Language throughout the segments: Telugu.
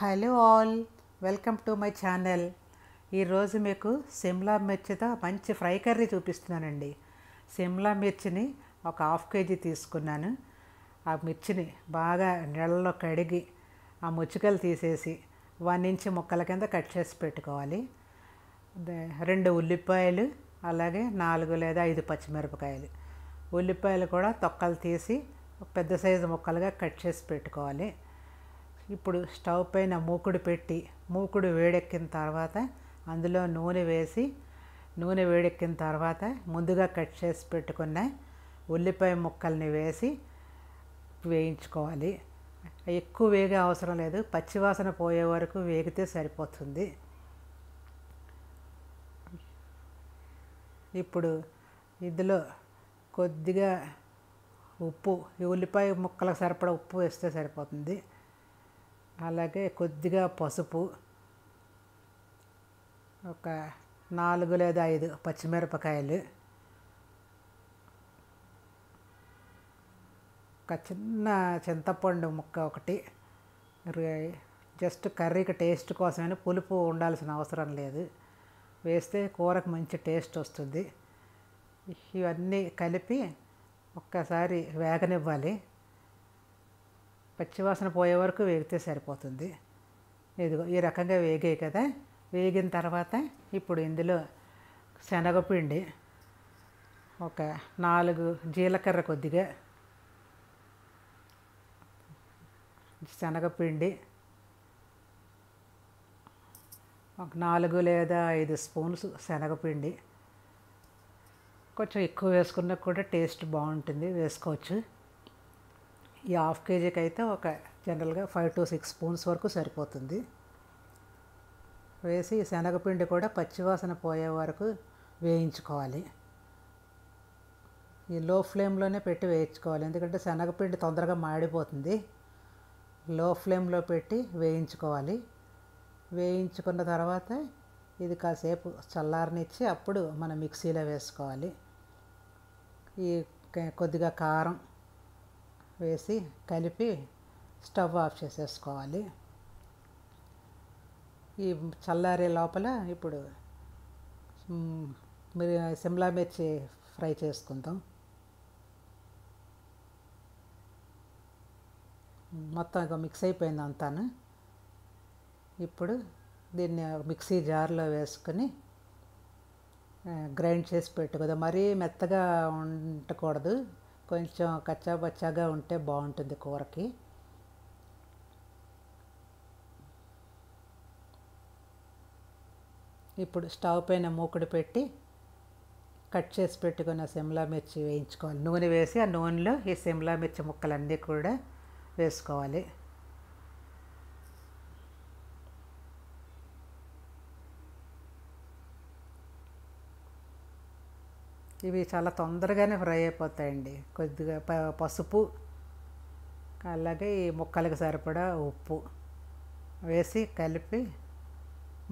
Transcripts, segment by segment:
Hello all, welcome to my channel. ఈరోజు మీకు సిమ్లా మిర్చితో మంచి ఫ్రై కర్రీ చూపిస్తున్నానండి. సిమ్లా మిర్చిని ఒక హాఫ్ కేజీ తీసుకున్నాను. ఆ మిర్చిని బాగా నీళ్ళలో కడిగి ఆ ముచ్చుకలు తీసేసి 1 ఇంచ్ ముక్కల కింద కట్ చేసి పెట్టుకోవాలి. 2 ఉల్లిపాయలు, అలాగే 4 లేదా 5 పచ్చిమిరపకాయలు. ఉల్లిపాయలు కూడా తొక్కలు తీసి పెద్ద సైజు ముక్కలుగా కట్ చేసి పెట్టుకోవాలి. ఇప్పుడు స్టవ్ పైన మూకుడు పెట్టి మూకుడు వేడెక్కిన తర్వాత అందులో నూనె వేసి నూనె వేడెక్కిన తర్వాత ముందుగా కట్ చేసి పెట్టుకున్న ఉల్లిపాయ ముక్కల్ని వేసి వేయించుకోవాలి. ఎక్కువ వేగే అవసరం లేదు, పచ్చివాసన పోయే వరకు వేగితే సరిపోతుంది. ఇప్పుడు ఇందులో కొద్దిగా ఉప్పు, ఈ ఉల్లిపాయ ముక్కలకు సరిపడా ఉప్పు వేస్తే సరిపోతుంది. అలాగే కొద్దిగా పసుపు, ఒక 4 లేదా 5 పచ్చిమిరపకాయలు, ఒక చిన్న చింతపండు ముక్క ఒకటి, జస్ట్ కర్రీకి టేస్ట్ కోసమైనా, పులుపు ఉండాల్సిన అవసరం లేదు, వేస్తే కూరకు మంచి టేస్ట్ వస్తుంది. ఇవన్నీ కలిపి ఒక్కసారి వేగనివ్వాలి. పచ్చివాసన పోయే వరకు వేగితే సరిపోతుంది. ఇదిగో ఈ రకంగా వేగాయి కదా. వేగిన తర్వాత ఇప్పుడు ఇందులో శనగపిండి, ఒక 4 జీలకర్ర, కొద్దిగా శనగపిండి, ఒక 4 లేదా 5 స్పూన్స్ శనగపిండి. కొంచెం ఎక్కువ వేసుకున్నా కూడా టేస్ట్ బాగుంటుంది, వేసుకోవచ్చు. ఈ హాఫ్ కేజీకి అయితే ఒక జనరల్గా 5 to 6 స్పూన్స్ వరకు సరిపోతుంది. వేసి శనగపిండి కూడా పచ్చివాసన పోయే వరకు వేయించుకోవాలి. ఈ లో ఫ్లేమ్లోనే పెట్టి వేయించుకోవాలి, ఎందుకంటే శనగపిండి తొందరగా మాడిపోతుంది. లో ఫ్లేమ్లో పెట్టి వేయించుకోవాలి. వేయించుకున్న తర్వాత ఇది కాసేపు చల్లారనిచ్చి అప్పుడు మనం మిక్సీలో వేసుకోవాలి. ఈ కొద్దిగా కారం వేసి కలిపి స్టవ్ ఆఫ్ చేసేసుకోవాలి. ఈ చల్లారే లోపల ఇప్పుడు సిమ్లా మిర్చి ఫ్రై చేసుకుందాం. మొత్తం ఇక మిక్స్ అయిపోయింది అంతాను. ఇప్పుడు దీన్ని మిక్సీ జార్లో వేసుకొని గ్రైండ్ చేసి పెట్టుకోదు. మరీ మెత్తగా ఉండకూడదు, కొంచెం కచ్చాపచ్చాగా ఉంటే బాగుంటుంది కూరకి. ఇప్పుడు స్టవ్ పైన మూకుడు పెట్టి కట్ చేసి పెట్టుకున్న సిమ్లా మిర్చి వేయించుకోవాలి. నూనె వేసి ఆ నూనెలో ఈ సిమ్లా మిర్చి ముక్కలన్నీ కూడా వేసుకోవాలి. ఇవి చాలా తొందరగానే ఫ్రై అయిపోతాయండి. కొద్దిగా పసుపు, అలాగే ఈ ముక్కలకు సరిపడా ఉప్పు వేసి కలిపి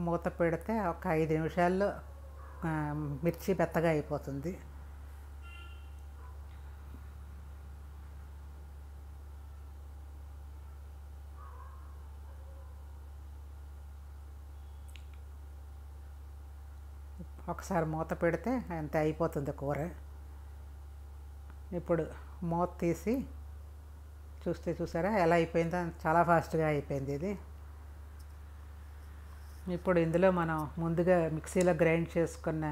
మూత పెడితే ఒక 5 నిమిషాల్లో మిర్చి మెత్తగా అయిపోతుంది. ఒకసారి మూత పెడితే అంతే అయిపోతుంది కూర. ఇప్పుడు మూత తీసి చూసారా ఎలా అయిపోయిందో, చాలా ఫాస్ట్గా అయిపోయింది ఇది. ఇప్పుడు ఇందులో మనం ముందుగా మిక్సీలో గ్రైండ్ చేసుకున్న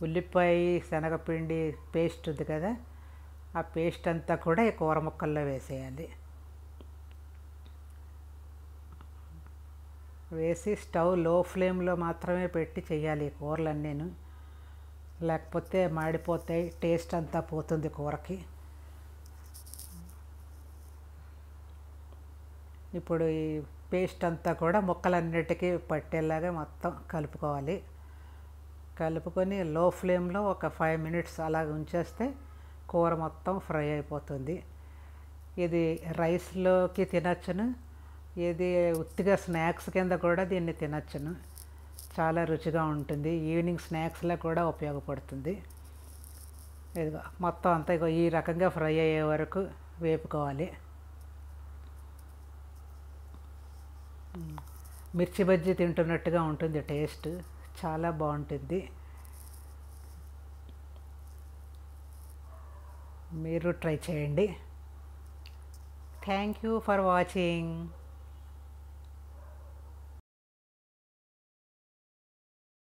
ఉల్లిపాయ శనగపిండి పేస్ట్ ఉంది కదా, ఆ పేస్ట్ అంతా కూడా ఈ కూర ముక్కల్లో వేసేయాలి. వేసి స్టవ్ లో ఫ్లేమ్లో మాత్రమే పెట్టి చేయాలి ఈ కూరలన్నీను, లేకపోతే మాడిపోతాయి, టేస్ట్ అంతా పోతుంది కూరకి. ఇప్పుడు ఈ పేస్ట్ అంతా కూడా ముక్కలన్నిటికీ పట్టేలాగా మొత్తం కలుపుకోవాలి. కలుపుకొని లో ఫ్లేమ్లో ఒక 5 minutes అలా ఉంచేస్తే కూర మొత్తం ఫ్రై అయిపోతుంది. ఇది రైస్లోకి తినచ్చును, ఇది ఉత్తిగా స్నాక్స్ కింద కూడా దీన్ని తినచ్చును. చాలా రుచిగా ఉంటుంది, ఈవినింగ్ స్నాక్స్లో కూడా ఉపయోగపడుతుంది. ఇదిగో మొత్తం అంతా ఈ రకంగా ఫ్రై అయ్యే వరకు వేపుకోవాలి. మిర్చి బజ్జీ తింటున్నట్టుగా ఉంటుంది టేస్ట్, చాలా బాగుంటుంది. మీరు ట్రై చేయండి. Thank you for watching.